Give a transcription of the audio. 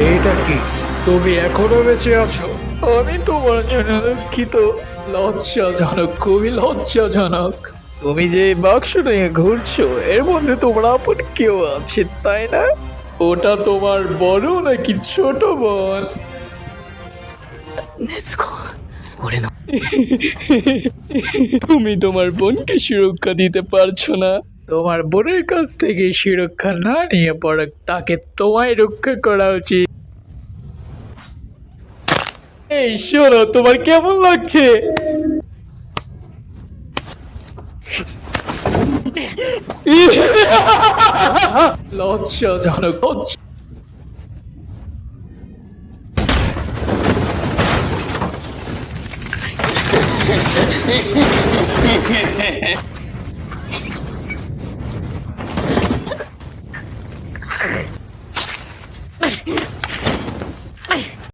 এইটা কি? তুমি এখনো বেঁচে আছো? আমি তোমার জন্য দুঃখিত। লজ্জাজনক, খুবই লজ্জাজনক। তুমি যে এই বাক্স নিয়ে ঘুরছো, এর মধ্যে তোমার আপন কেউ আছে, তাই না? ওটা তোমার বড় নাকি ছোট বোন? তুমি তোমার বোনকে সুরক্ষা দিতে পারছো না। তোমার বোনের কাছ থেকে সুরক্ষা না নিয়ে পড়ে তাকে তোমায় রক্ষা করা উচিত। এই শোনো, তোমার কেমন লাগছে? লজ্জাজনক, লজ্জা।